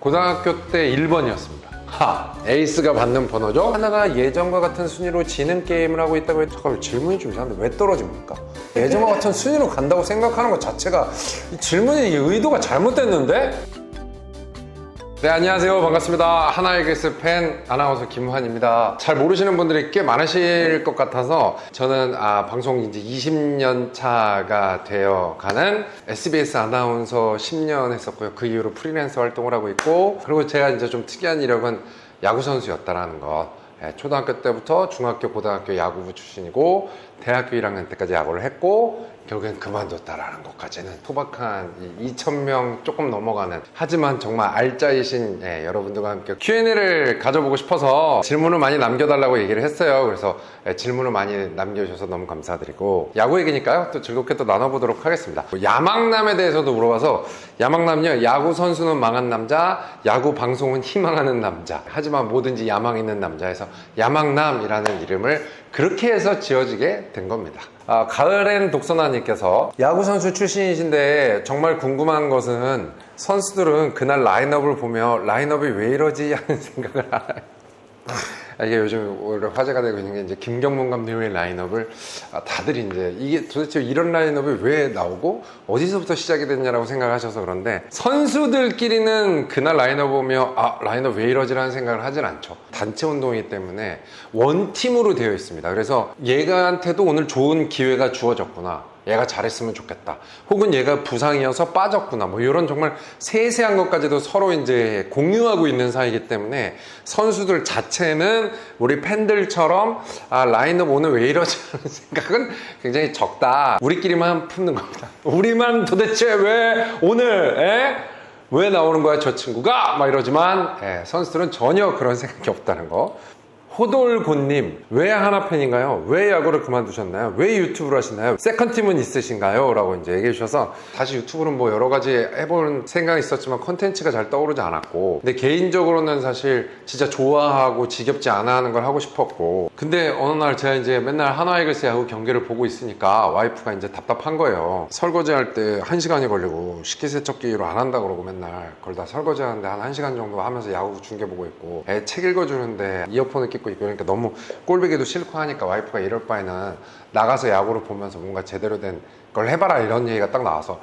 고등학교 때 1번이었습니다. 에이스가 받는 번호죠. 하나가 예전과 같은 순위로 지는 게임을 하고 있다고 해서 잠깐만, 질문이 좀 이상한데 왜 떨어집니까? 예전과 같은 순위로 간다고 생각하는 것 자체가 이 질문의 의도가 잘못됐는데? 네, 안녕하세요. 반갑습니다. 하나이글스 팬 아나운서 김환입니다. 잘 모르시는 분들이 꽤 많으실 것 같아서 저는 방송 이제 20년 차가 되어 가는 SBS 아나운서 10년 했었고요. 그 이후로 프리랜서 활동을 하고 있고, 그리고 제가 이제 좀 특이한 이력은 야구선수였다라는 것. 초등학교 때부터 중학교, 고등학교 야구부 출신이고 대학교 1학년 때까지 야구를 했고 결국엔 그만뒀다라는 것까지는 소박한 2,000명 조금 넘어가는, 하지만 정말 알짜이신 여러분들과 함께 Q&A를 가져보고 싶어서 질문을 많이 남겨달라고 얘기를 했어요. 그래서 질문을 많이 남겨주셔서 너무 감사드리고, 야구 얘기니까요 또 즐겁게 또 나눠보도록 하겠습니다. 야망남에 대해서도 물어봐서, 야망남은요, 야구 선수는 망한 남자, 야구 방송은 희망하는 남자, 하지만 뭐든지 야망 있는 남자에서 야망남이라는 이름을 그렇게 해서 지어지게 된 겁니다. 가을엔 독서나님께서 야구선수 출신이신데 정말 궁금한 것은 선수들은 그날 라인업을 보며 라인업이 왜 이러지 하는 생각을 알아요. 이게 요즘 오히려 화제가 되고 있는 게 이제 김경문 감독의 라인업을 다들 이제 이게 도대체 이런 라인업이 왜 나오고 어디서부터 시작이 됐냐라고 생각하셔서 그런데, 선수들끼리는 그날 라인업 보며 라인업 왜 이러지라는 생각을 하진 않죠. 단체 운동이기 때문에 원팀으로 되어 있습니다. 그래서 얘가한테도 오늘 좋은 기회가 주어졌구나, 얘가 잘했으면 좋겠다, 혹은 얘가 부상이어서 빠졌구나, 뭐 이런 정말 세세한 것까지도 서로 이제 공유하고 있는 사이이기 때문에 선수들 자체는 우리 팬들처럼 라인업 오늘 왜 이러지 하는 생각은 굉장히 적다. 우리끼리만 품는 겁니다. 우리만 도대체 왜 오늘 왜 나오는 거야 저 친구가 막 이러지만, 선수들은 전혀 그런 생각이 없다는 거. 호돌곤님, 왜 하나 팬인가요? 왜 야구를 그만두셨나요? 왜 유튜브를 하시나요? 세컨팀은 있으신가요? 라고 이제 얘기해 주셔서, 다시 유튜브는 뭐 여러 가지 해볼 생각이 있었지만 컨텐츠가 잘 떠오르지 않았고, 근데 개인적으로는 사실 진짜 좋아하고 지겹지 않아 하는 걸 하고 싶었고, 근데 어느 날 제가 이제 맨날 하나이글스 야구 경기를 보고 있으니까 와이프가 이제 답답한 거예요. 설거지 할 때 1시간이 걸리고 식기세척기로 안 한다 그러고 맨날 그걸 다 설거지 하는데 한 1시간 정도 하면서 야구 중계 보고 있고, 애 책 읽어주는데 이어폰을 끼고 있고, 그러니까 너무 꼴보기도 싫고 하니까 와이프가 이럴 바에는 나가서 야구를 보면서 뭔가 제대로 된 걸 해봐라, 이런 얘기가 딱 나와서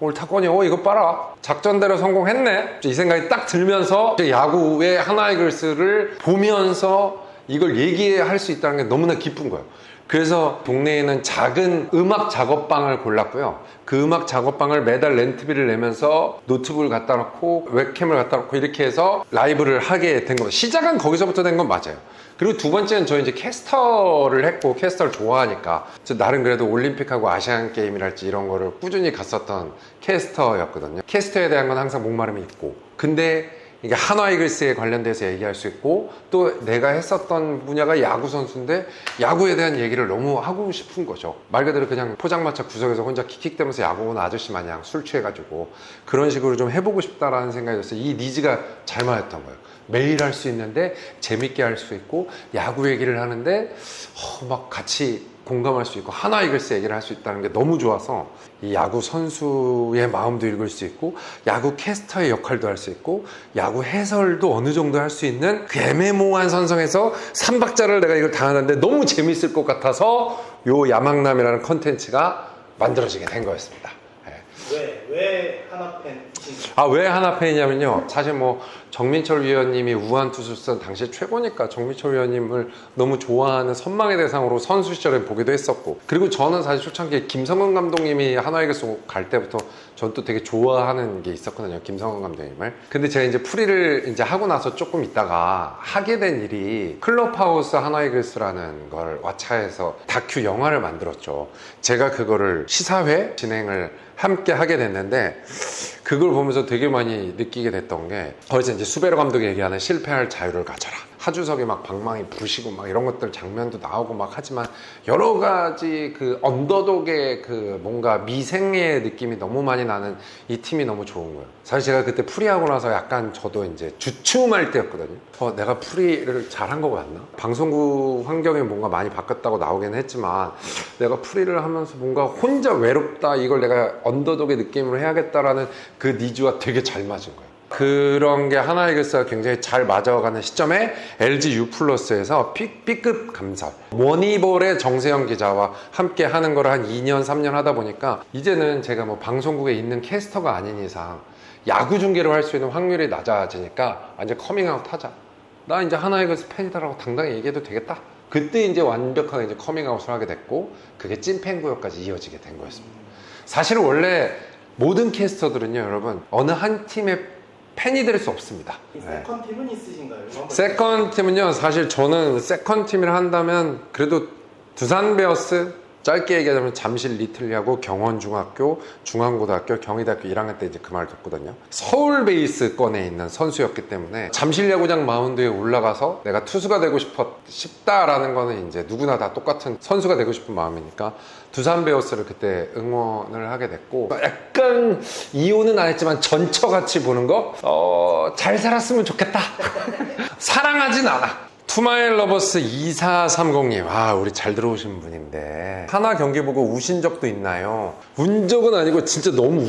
오늘 타건이 이거 봐라, 작전대로 성공했네, 이 생각이 딱 들면서 야구의 하나이글스를 보면서 이걸 얘기할 수 있다는 게 너무나 기쁜 거예요. 그래서 동네에 있는 작은 음악 작업방을 골랐고요. 그 음악 작업방을 매달 렌트비를 내면서 노트북을 갖다 놓고 웹캠을 갖다 놓고 이렇게 해서 라이브를 하게 된 겁니다. 시작은 거기서부터 된 건 맞아요. 그리고 두 번째는 저 이제 캐스터를 했고, 캐스터를 좋아하니까 나름 그래도 올림픽하고 아시안 게임이랄지 이런 거를 꾸준히 갔었던 캐스터였거든요. 캐스터에 대한 건 항상 목마름이 있고, 근데 이게 한화이글스에 관련돼서 얘기할 수 있고, 또 내가 했었던 분야가 야구 선수인데 야구에 대한 얘기를 너무 하고 싶은 거죠. 말 그대로 그냥 포장마차 구석에서 혼자 킥킥대면서 야구 보는 아저씨 마냥 술 취해가지고 그런 식으로 좀 해보고 싶다라는 생각이 들었어요. 이 니즈가 잘 맞았던 거예요. 매일 할 수 있는데 재밌게 할 수 있고, 야구 얘기를 하는데 막 같이 공감할 수 있고, 하나이글스 얘기를 할 수 있다는 게 너무 좋아서 이 야구 선수의 마음도 읽을 수 있고, 야구 캐스터의 역할도 할 수 있고, 야구 해설도 어느 정도 할 수 있는 그 애매모호한 선성에서 3박자를 내가 이걸 당하는데 너무 재밌을 것 같아서 요 야망남이라는 컨텐츠가 만들어지게 된 거였습니다. 왜 하나 팬? 왜 하나 팬이냐면요, 사실 뭐 정민철 위원님이 우한투수선 당시 최고니까 정민철 위원님을 너무 좋아하는 선망의 대상으로 선수 시절에 보기도 했었고, 그리고 저는 사실 초창기에 김성근 감독님이 하나이글스 갈 때부터 전 또 되게 좋아하는 게 있었거든요, 김성근 감독님을. 근데 제가 이제 프리를 이제 하고 나서 조금 있다가 하게 된 일이, 클럽하우스 하나이글스라는 걸 왓챠에서 다큐 영화를 만들었죠. 제가 그거를 시사회 진행을 함께 하게 됐는데, 그걸 보면서 되게 많이 느끼게 됐던 게, 거기서 이제 수베로 감독이 얘기하는 실패할 자유를 가져라, 하주석이 막 방망이 부시고 막 이런 것들 장면도 나오고 막 하지만, 여러 가지 그 언더독의 그 뭔가 미생의 느낌이 너무 많이 나는 이 팀이 너무 좋은 거예요. 사실 제가 그때 프리하고 나서 약간 저도 이제 주춤할 때였거든요. 내가 프리를 잘한 거 맞나? 방송국 환경이 뭔가 많이 바뀌었다고 나오긴 했지만, 내가 프리를 하면서 뭔가 혼자 외롭다, 이걸 내가 언더독의 느낌으로 해야겠다라는 그 니즈와 되게 잘 맞은 거예요. 그런 게 하나이글스가 굉장히 잘 맞아가는 시점에 LG U+에서 B급 감설 머니볼의 정세영 기자와 함께 하는 걸 한 2년 3년 하다 보니까 이제는 제가 뭐 방송국에 있는 캐스터가 아닌 이상 야구 중계를 할 수 있는 확률이 낮아지니까 완전 커밍아웃 하자. 나 이제 하나이글스 팬이다라고 당당히 얘기해도 되겠다. 그때 이제 완벽하게 이제 커밍아웃을 하게 됐고 그게 찐팬 구역까지 이어지게 된 거였습니다. 사실은 원래 모든 캐스터들은요, 여러분, 어느 한 팀의 팬이 될 수 없습니다. 세컨 팀은 있으신가요? 세컨 팀은요, 사실 저는 세컨 팀을 한다면 그래도 두산 베어스, 짧게 얘기하자면 잠실 리틀야구, 경원중학교, 중앙고등학교, 경희대학교 1학년 때 이제 그 말을 듣거든요. 서울 베이스권에 있는 선수였기 때문에 잠실 야구장 마운드에 올라가서 내가 투수가 되고 싶다라는 거는 이제 누구나 다 똑같은 선수가 되고 싶은 마음이니까 두산 베어스를 그때 응원을 하게 됐고, 약간 이혼은 안 했지만 전처같이 보는 거, 잘 살았으면 좋겠다. 사랑하진 않아. 투마일 러버스 2430님, 우리 잘 들어오신 분인데 하나 경기 보고 우신 적도 있나요? 운 적은 아니고 진짜 너무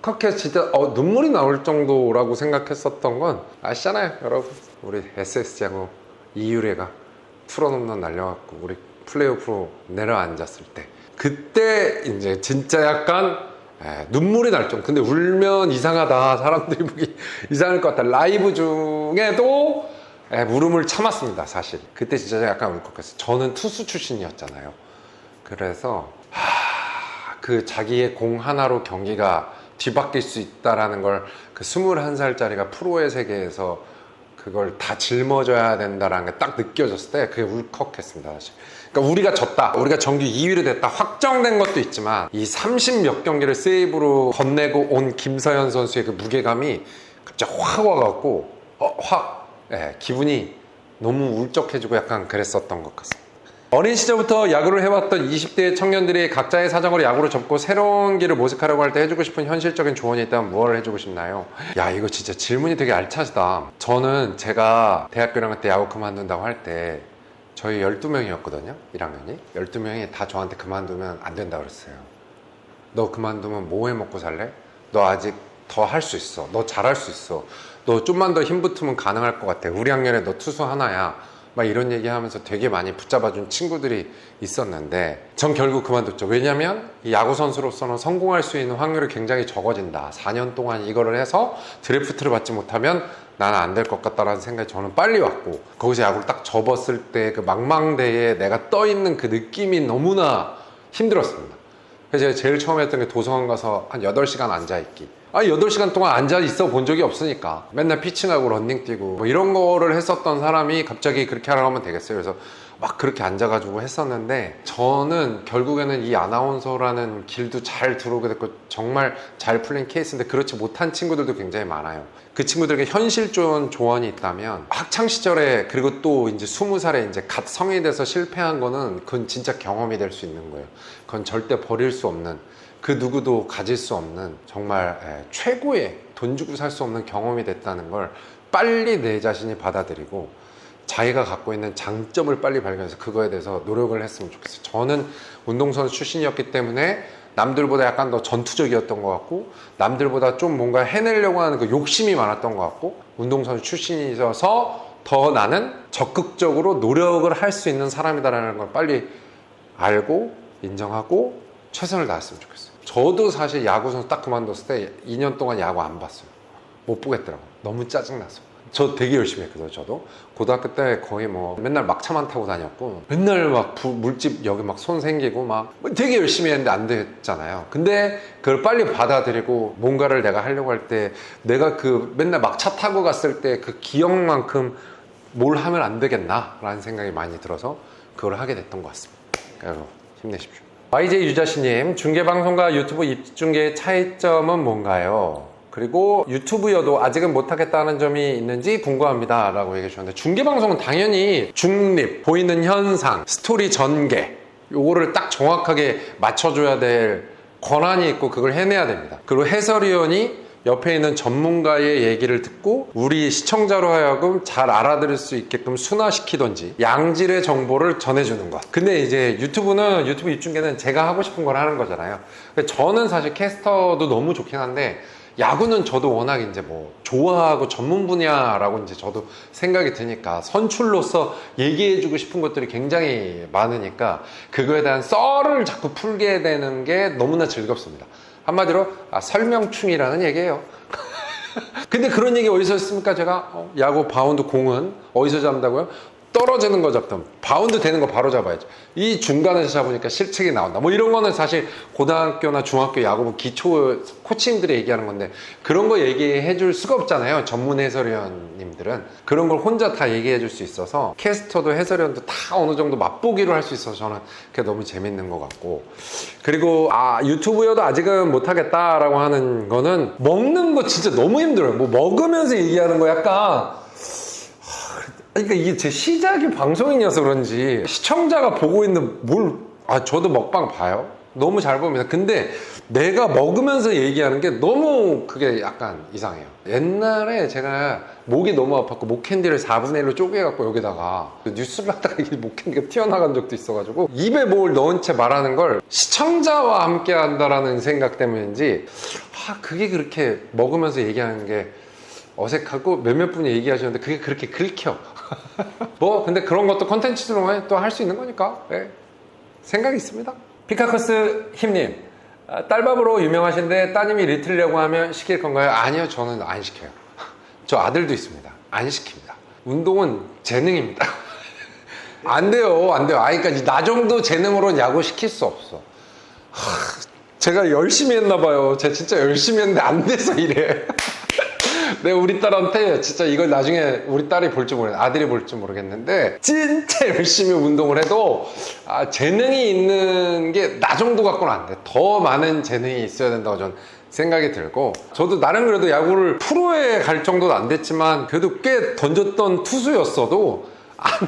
울컥해서 진짜 눈물이 나올 정도라고 생각했었던 건 아시잖아요, 여러분. 우리 SS야구 이유래가 투런 홈런 날려갖고 우리 플레이오프로 내려앉았을 때, 그때 이제 진짜 약간 눈물이 날 정도. 근데 울면 이상하다, 사람들이 보기 이상할 것 같다. 라이브 중에도 울음을 참았습니다, 사실. 그때 진짜 약간 울컥했어요. 저는 투수 출신이었잖아요. 그래서 그 자기의 공 하나로 경기가 뒤바뀔 수 있다라는 걸 그 21살짜리가 프로의 세계에서 그걸 다 짊어져야 된다라는 게 딱 느껴졌을 때 그게 울컥했습니다, 사실. 그러니까 우리가 졌다, 우리가 정규 2위로 됐다 확정된 것도 있지만 이 30몇 경기를 세이브로 건네고 온 김서현 선수의 그 무게감이 갑자기 확 와갖고 기분이 너무 울적해지고 약간 그랬었던 것 같습니다. 어린 시절부터 야구를 해왔던 20대 청년들이 각자의 사정으로 야구를 접고 새로운 길을 모색하려고 할 때 해주고 싶은 현실적인 조언이 있다면 무엇을 해주고 싶나요? 야, 이거 진짜 질문이 되게 알차시다. 저는 제가 대학교 1학년 때 야구 그만둔다고 할 때 저희 12명이었거든요 1학년이 12명이 다 저한테 그만두면 안 된다 그랬어요. 너 그만두면 뭐 해 먹고 살래? 너 아직 더 할 수 있어. 너 잘할 수 있어. 너 좀만 더 힘 붙으면 가능할 것 같아. 우리 학년에 너 투수 하나야. 막 이런 얘기 하면서 되게 많이 붙잡아준 친구들이 있었는데 전 결국 그만뒀죠. 왜냐면 이 야구 선수로서는 성공할 수 있는 확률이 굉장히 적어진다. 4년 동안 이거를 해서 드래프트를 받지 못하면 나는 안 될 것 같다라는 생각이 저는 빨리 왔고, 거기서 야구를 딱 접었을 때 그 망망대해에 내가 떠있는 그 느낌이 너무나 힘들었습니다. 그래서 제가 제일 처음 했던 게 도서관 가서 한 8시간 앉아있기. 8시간 동안 앉아있어 본 적이 없으니까 맨날 피칭하고 런닝 뛰고 뭐 이런 거를 했었던 사람이 갑자기 그렇게 하라고 하면 되겠어요. 그래서 막 그렇게 앉아가지고 했었는데, 저는 결국에는 이 아나운서라는 길도 잘 들어오게 됐고 정말 잘 풀린 케이스인데 그렇지 못한 친구들도 굉장히 많아요. 그 친구들에게 현실적인 조언이 있다면, 학창시절에 그리고 또 이제 20살에 이제 갓 성인이 돼서 실패한 거는 그건 진짜 경험이 될 수 있는 거예요. 그건 절대 버릴 수 없는, 그 누구도 가질 수 없는 정말 최고의 돈 주고 살 수 없는 경험이 됐다는 걸 빨리 내 자신이 받아들이고 자기가 갖고 있는 장점을 빨리 발견해서 그거에 대해서 노력을 했으면 좋겠어요. 저는 운동선수 출신이었기 때문에 남들보다 약간 더 전투적이었던 것 같고, 남들보다 좀 뭔가 해내려고 하는 그 욕심이 많았던 것 같고, 운동선수 출신이어서 더 나는 적극적으로 노력을 할 수 있는 사람이다라는 걸 빨리 알고 인정하고 최선을 다했으면 좋겠어요. 저도 사실 야구선수 딱 그만뒀을 때 2년 동안 야구 안 봤어요. 못 보겠더라고요. 너무 짜증나서. 저 되게 열심히 했거든요. 저도 고등학교 때 거의 뭐 맨날 막차만 타고 다녔고, 맨날 막 물집 여기 막 손 생기고 막 되게 열심히 했는데 안 됐잖아요. 근데 그걸 빨리 받아들이고 뭔가를 내가 하려고 할 때 내가 그 맨날 막차 타고 갔을 때 그 기억만큼 뭘 하면 안 되겠나 라는 생각이 많이 들어서 그걸 하게 됐던 것 같습니다. 여러분 힘내십시오. YJ 유자씨님, 중계방송과 유튜브 입중계의 차이점은 뭔가요? 그리고 유튜브여도 아직은 못하겠다는 점이 있는지 궁금합니다 라고 얘기해 주셨는데, 중계방송은 당연히 중립, 보이는 현상, 스토리 전개, 요거를 딱 정확하게 맞춰줘야 될 권한이 있고 그걸 해내야 됩니다. 그리고 해설위원이 옆에 있는 전문가의 얘기를 듣고 우리 시청자로 하여금 잘 알아들을 수 있게끔 순화시키던지 양질의 정보를 전해주는 것. 근데 이제 유튜브는, 유튜브 입중계는 제가 하고 싶은 걸 하는 거잖아요. 저는 사실 캐스터도 너무 좋긴 한데 야구는 저도 워낙 이제 뭐 좋아하고 전문 분야라고 이제 저도 생각이 드니까 선출로서 얘기해주고 싶은 것들이 굉장히 많으니까 그거에 대한 썰을 자꾸 풀게 되는 게 너무나 즐겁습니다. 한마디로 설명충이라는 얘기예요. 근데 그런 얘기 어디서 했습니까? 제가 야구 바운드 공은 어디서 잡는다고요? 떨어지는 거 잡던 바운드 되는 거 바로 잡아야죠. 이 중간에서 잡으니까 실책이 나온다. 뭐 이런 거는 사실 고등학교나 중학교 야구부 기초 코치님들이 얘기하는 건데 그런 거 얘기해 줄 수가 없잖아요. 전문 해설위원님들은 그런 걸 혼자 다 얘기해 줄 수 있어서 캐스터도 해설위원도 다 어느 정도 맛보기로 할 수 있어서 저는 그게 너무 재밌는 것 같고, 그리고 유튜브여도 아직은 못하겠다라고 하는 거는 먹는 거 진짜 너무 힘들어요. 뭐 먹으면서 얘기하는 거 약간, 그러니까 이게 제 시작이 방송인이어서 그런지 시청자가 보고 있는 저도 먹방 봐요. 너무 잘 봅니다. 근데 내가 먹으면서 얘기하는 게 너무 그게 약간 이상해요. 옛날에 제가 목이 너무 아팠고 목캔디를 4분의 1로 쪼개갖고 여기다가 뉴스를 하다가 이 목캔디가 튀어나간 적도 있어가지고 입에 뭘 넣은 채 말하는 걸 시청자와 함께 한다라는 생각 때문인지 그게 그렇게 먹으면서 얘기하는 게 어색하고 몇몇 분이 얘기하셨는데 그게 그렇게 긁혀. 뭐 근데 그런 것도 컨텐츠로 또 할 수 있는 거니까 생각이 있습니다. 피카커스 힘님, 딸밥으로 유명하신데 따님이 리틀려고 하면 시킬 건가요? 아니요, 저는 안 시켜요. 저 아들도 있습니다. 안 시킵니다. 운동은 재능입니다. 안 돼요, 안 돼요. 그러니까 나 정도 재능으로는 야구 시킬 수 없어. 제가 열심히 했나 봐요. 제가 진짜 열심히 했는데 안 돼서 이래. 내가 우리 딸한테 진짜 이걸 나중에 우리 딸이 볼지 아들이 볼지 모르겠는데 진짜 열심히 운동을 해도 재능이 있는 게 나 정도 갖고는 안 돼. 더 많은 재능이 있어야 된다고 저는 생각이 들고, 저도 나름 그래도 야구를 프로에 갈 정도는 안 됐지만 그래도 꽤 던졌던 투수였어도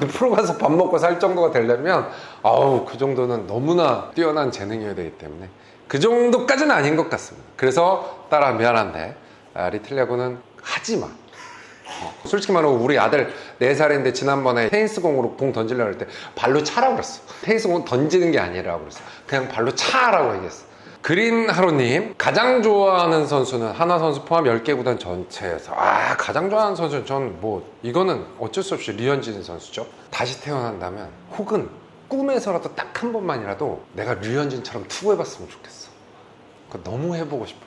프로 가서 밥 먹고 살 정도가 되려면 그 정도는 너무나 뛰어난 재능이어야 되기 때문에 그 정도까지는 아닌 것 같습니다. 그래서 딸아 미안한데 리틀 야구는 하지마. 솔직히 말하고 우리 아들 4살인데 지난번에 테니스공으로 공 던지려고 할 때 발로 차라고 그랬어. 테니스공 던지는 게 아니라고 그랬어. 그냥 발로 차라고 얘기했어. 그린하루님, 가장 좋아하는 선수는 하나 선수 포함 10개 구단 전체에서 가장 좋아하는 선수는 전 이거는 어쩔 수 없이 류현진 선수죠. 다시 태어난다면 혹은 꿈에서라도 딱 한 번만이라도 내가 류현진처럼 투구해봤으면 좋겠어. 그거 너무 해보고 싶어.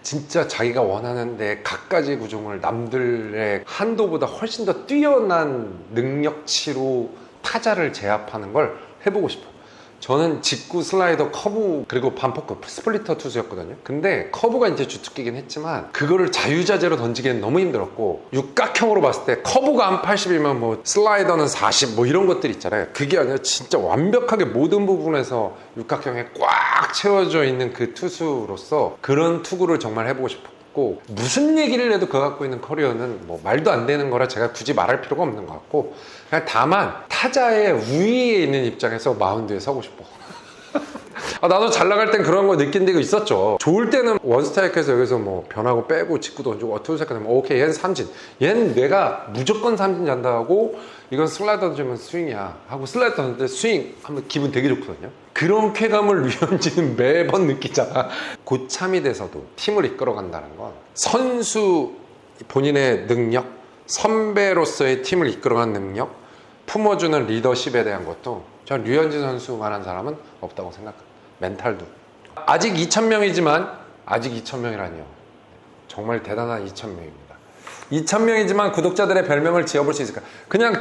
진짜 자기가 원하는데 갖가지 구종을 남들의 한도보다 훨씬 더 뛰어난 능력치로 타자를 제압하는 걸 해보고 싶어요. 저는 직구, 슬라이더, 커브 그리고 반포크, 스플리터 투수였거든요. 근데 커브가 이제 주특기긴 했지만 그거를 자유자재로 던지기엔 너무 힘들었고, 육각형으로 봤을 때 커브가 한 80이면 뭐 슬라이더는 40 뭐 이런 것들 있잖아요. 그게 아니라 진짜 완벽하게 모든 부분에서 육각형에 꽉 채워져 있는 그 투수로서 그런 투구를 정말 해보고 싶었고, 무슨 얘기를 해도 그거 갖고 있는 커리어는 뭐 말도 안 되는 거라 제가 굳이 말할 필요가 없는 것 같고, 그냥 다만 타자의 우위에 있는 입장에서 마운드에 서고 싶어. 나도 잘 나갈 땐 그런 거 느낀 데가 있었죠. 좋을 때는 원스트라이크에서 여기서 뭐 변하고 빼고 직구 던지고 투수second 하면 오케이, 얘는 삼진, 얘는 내가 무조건 삼진 잔다 하고 이건 슬라이더 던지면 스윙이야 하고 슬라이더 던질 때 스윙 하면 기분 되게 좋거든요. 그런 쾌감을 류현진은 매번 느끼잖아. 고참이 돼서도 팀을 이끌어 간다는 건 선수 본인의 능력, 선배로서의 팀을 이끌어가는 능력, 품어주는 리더십에 대한 것도 전 류현진 선수만한 사람은 없다고 생각합니다. 멘탈도. 아직 2,000명이지만 아직 2,000명이라니요. 정말 대단한 2,000명입니다. 2,000명이지만 구독자들의 별명을 지어볼 수 있을까? 그냥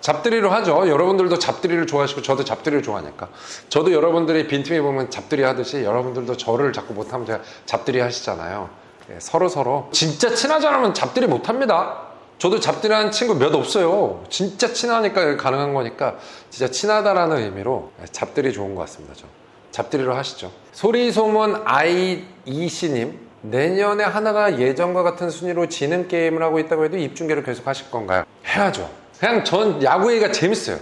잡들이로 하죠. 여러분들도 잡들이를 좋아하시고 저도 잡들이를 좋아하니까. 저도 여러분들이 빈틈이 보면 잡들이 하듯이 여러분들도 저를 자꾸 못하면 제가 잡들이 하시잖아요. 서로 진짜 친하지 않으면 잡들이 못합니다. 저도 잡들이하는 친구 몇 없어요. 진짜 친하니까 가능한 거니까 진짜 친하다라는 의미로 잡들이 좋은 것 같습니다. 저 잡들이로 하시죠. 소리소문 IEC님, 내년에 하나가 예전과 같은 순위로 지는 게임을 하고 있다고 해도 입중계를 계속 하실 건가요? 해야죠. 그냥 전 야구 얘기가 재밌어요.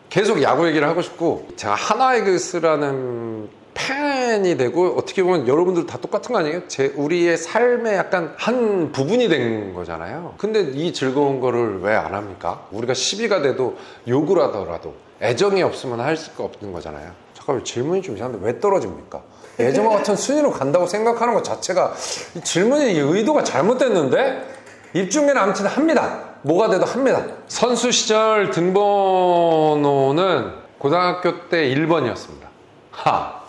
계속 야구 얘기를 하고 싶고, 제가 하나이글스라는 팬이 되고 어떻게 보면 여러분들 다 똑같은 거 아니에요? 우리의 삶의 약간 한 부분이 된 거잖아요. 근데 이 즐거운 거를 왜 안 합니까? 우리가 시비가 돼도 욕을 하더라도 애정이 없으면 할 수가 없는 거잖아요. 잠깐만, 질문이 좀 이상한데 왜 떨어집니까? 예전과 같은 순위로 간다고 생각하는 것 자체가 이 질문의 이 의도가 잘못됐는데 입중계는 아무튼 합니다. 뭐가 돼도 합니다. 선수 시절 등번호는 고등학교 때 1번이었습니다.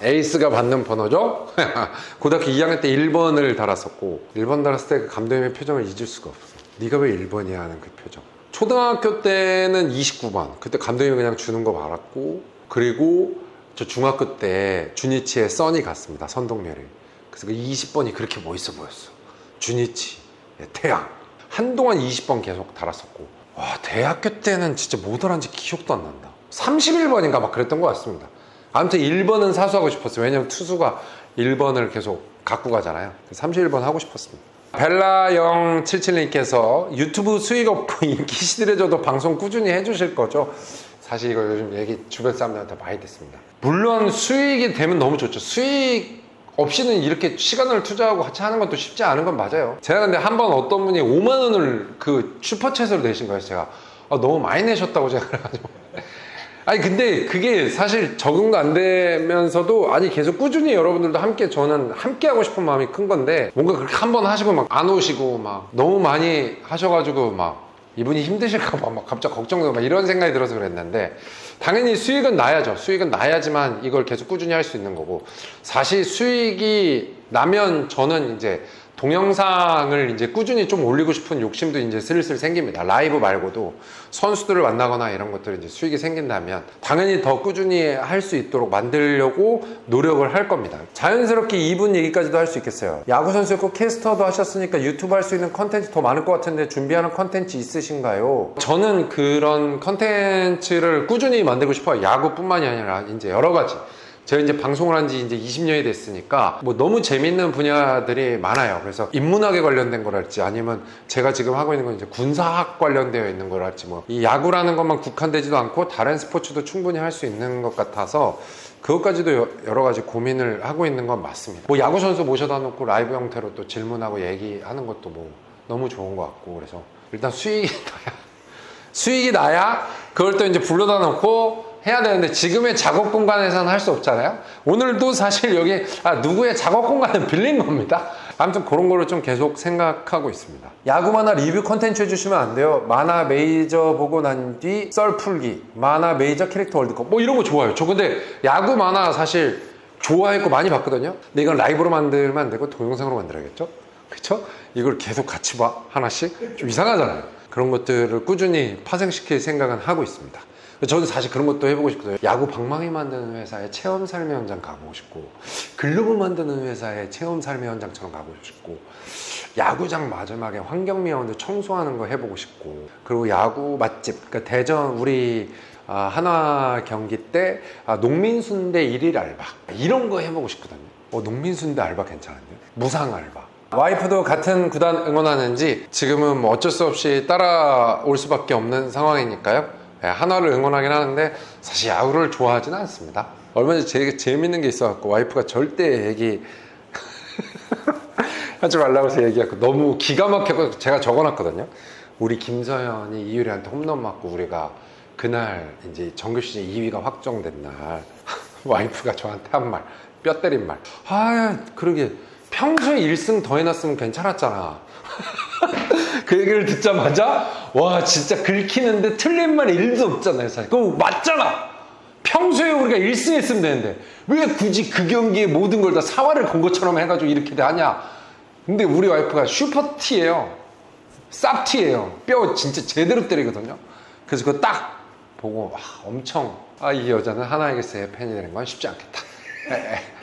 에이스가 받는 번호죠? 고등학교 2학년 때 1번을 달았었고 1번 달았을 때 그 감독님의 표정을 잊을 수가 없어. 네가 왜 1번이야 하는 그 표정. 초등학교 때는 29번. 그때 감독님이 그냥 주는 거 말았고, 그리고 저 중학교 때 주니치의 써니 갔습니다. 선동열이. 그래서 그 20번이 그렇게 멋있어 보였어. 주니치, 태양. 한동안 20번 계속 달았었고, 와, 대학교 때는 진짜 뭐 달았는지 기억도 안 난다. 31번인가 막 그랬던 것 같습니다. 아무튼 1번은 사수하고 싶었어요. 왜냐면 투수가 1번을 계속 갖고 가잖아요. 31번 하고 싶었습니다. 벨라영77님께서 유튜브 수익 어프 인기 시들해져도 방송 꾸준히 해주실 거죠? 사실 이거 요즘 얘기 주변 사람들한테 많이 듣습니다. 물론 수익이 되면 너무 좋죠. 수익 없이는 이렇게 시간을 투자하고 같이 하는 것도 쉽지 않은 건 맞아요. 제가 근데 한번 어떤 분이 5만 원을 그 슈퍼챗으로 내신 거예요. 제가 너무 많이 내셨다고 제가 그래가지고 아니 근데 그게 사실 적응도 안 되면서도 아니 계속 꾸준히 여러분들도 함께 저는 함께 하고 싶은 마음이 큰 건데 뭔가 그렇게 한 번 하시고 막 안 오시고 막 너무 많이 하셔가지고 막 이분이 힘드실까 막 갑자기 걱정되고 막 이런 생각이 들어서 그랬는데 당연히 수익은 나야죠. 수익은 나야지만 이걸 계속 꾸준히 할 수 있는 거고 사실 수익이 나면 저는 이제 동영상을 이제 꾸준히 좀 올리고 싶은 욕심도 이제 슬슬 생깁니다. 라이브 말고도 선수들을 만나거나 이런 것들이 이제 수익이 생긴다면 당연히 더 꾸준히 할 수 있도록 만들려고 노력을 할 겁니다. 자연스럽게 이분 얘기까지도 할 수 있겠어요. 야구 선수였고 캐스터도 하셨으니까 유튜브 할 수 있는 컨텐츠 더 많을 것 같은데 준비하는 컨텐츠 있으신가요? 저는 그런 컨텐츠를 꾸준히 만들고 싶어요. 야구뿐만이 아니라 이제 여러 가지. 제가 이제 방송을 한 지 이제 20년이 됐으니까 뭐 너무 재밌는 분야들이 많아요. 그래서 인문학에 관련된 거랄지 아니면 제가 지금 하고 있는 건 이제 군사학 관련되어 있는 거랄지 뭐 이 야구라는 것만 국한되지도 않고 다른 스포츠도 충분히 할 수 있는 것 같아서 그것까지도 여러 가지 고민을 하고 있는 건 맞습니다. 뭐 야구 선수 모셔다 놓고 라이브 형태로 또 질문하고 얘기하는 것도 뭐 너무 좋은 것 같고 그래서 일단 수익이 나야 그걸 또 이제 불러다 놓고 해야 되는데 지금의 작업 공간에서는 할 수 없잖아요. 오늘도 사실 여기 누구의 작업 공간을 빌린 겁니다. 아무튼 그런 거를 좀 계속 생각하고 있습니다. 야구 만화 리뷰 컨텐츠 해주시면 안 돼요? 만화 메이저 보고 난 뒤 썰 풀기, 만화 메이저 캐릭터 월드컵 뭐 이런 거 좋아요. 저 근데 야구 만화 사실 좋아했고 많이 봤거든요. 근데 이건 라이브로 만들면 안 되고 동영상으로 만들어야겠죠? 그쵸? 이걸 계속 같이 봐 하나씩 좀 이상하잖아요. 그런 것들을 꾸준히 파생시킬 생각은 하고 있습니다. 저는 사실 그런 것도 해보고 싶거든요. 야구 방망이 만드는 회사에 체험 삶의 현장 가보고 싶고 글러브 만드는 회사에 체험 삶의 현장처럼 가보고 싶고 야구장 마지막에 환경미화원들 청소하는 거 해보고 싶고 그리고 야구 맛집 그러니까 대전 우리 한화 경기 때 농민순대 1일 알바 이런 거 해보고 싶거든요. 농민순대 알바 괜찮은데? 무상 알바 와이프도 같은 구단 응원하는지 지금은 뭐 어쩔 수 없이 따라올 수밖에 없는 상황이니까요. 한화를 응원하긴 하는데 사실 야구를 좋아하지는 않습니다. 얼마 전에 되게 재밌는 게 있어갖고 와이프가 절대 얘기 하지 말라고 해서 얘기하고 너무 기가 막혀서 제가 적어놨거든요. 우리 김서현이 이유리한테 홈런 맞고 우리가 그날 이제 정규 시즌 2위가 확정된 날 와이프가 저한테 한 말, 뼈 때린 말. 그러게 평소에 1승 더 해놨으면 괜찮았잖아. 그 얘기를 듣자마자 와 진짜 긁히는데 틀린 말이 1도 없잖아요. 사실 그거 맞잖아. 평소에 우리가 1승 했으면 되는데 왜 굳이 그 경기에 모든 걸 다 사활을 건 것처럼 해가지고 이렇게 하냐. 근데 우리 와이프가 슈퍼티예요. 쌉티예요. 뼈 진짜 제대로 때리거든요. 그래서 그거 딱 보고 엄청 이 여자는 하나이글스의 팬이 되는 건 쉽지 않겠다.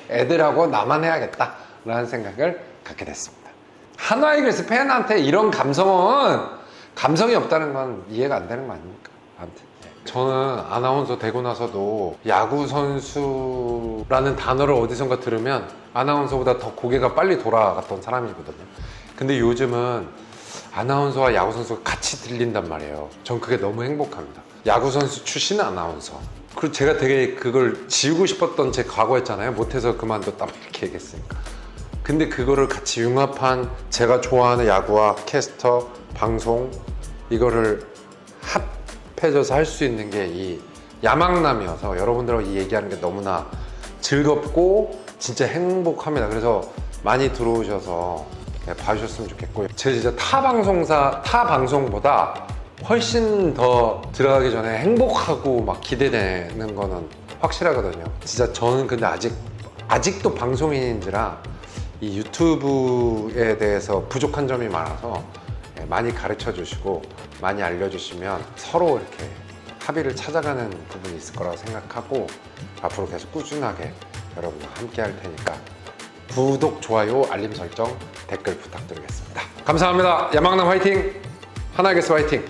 애들하고 나만 해야겠다 라는 생각을 갖게 됐습니다. 한화이글스 팬한테 이런 감성이 없다는 건 이해가 안 되는 거 아닙니까? 아무튼 저는 아나운서 되고 나서도 야구 선수라는 단어를 어디선가 들으면 아나운서보다 더 고개가 빨리 돌아갔던 사람이거든요. 근데 요즘은 아나운서와 야구 선수가 같이 들린단 말이에요. 전 그게 너무 행복합니다. 야구 선수 출신 아나운서. 그리고 제가 되게 그걸 지우고 싶었던 제 과거였잖아요. 못해서 그만뒀다 이렇게 얘기했으니까. 근데 그거를 같이 융합한 제가 좋아하는 야구와 캐스터, 방송 이거를 합해져서 할 수 있는 게 이 야망남이어서 여러분들하고 이 얘기하는 게 너무나 즐겁고 진짜 행복합니다. 그래서 많이 들어오셔서 봐주셨으면 좋겠고, 제가 진짜 타 방송보다 훨씬 더 들어가기 전에 행복하고 막 기대되는 거는 확실하거든요. 진짜 저는 근데 아직도 방송인인지라 이 유튜브에 대해서 부족한 점이 많아서 많이 가르쳐 주시고 많이 알려주시면 서로 이렇게 합의를 찾아가는 부분이 있을 거라고 생각하고, 앞으로 계속 꾸준하게 여러분과 함께 할 테니까 구독, 좋아요, 알림 설정, 댓글 부탁드리겠습니다. 감사합니다. 야망남 화이팅! 하나이게스 화이팅!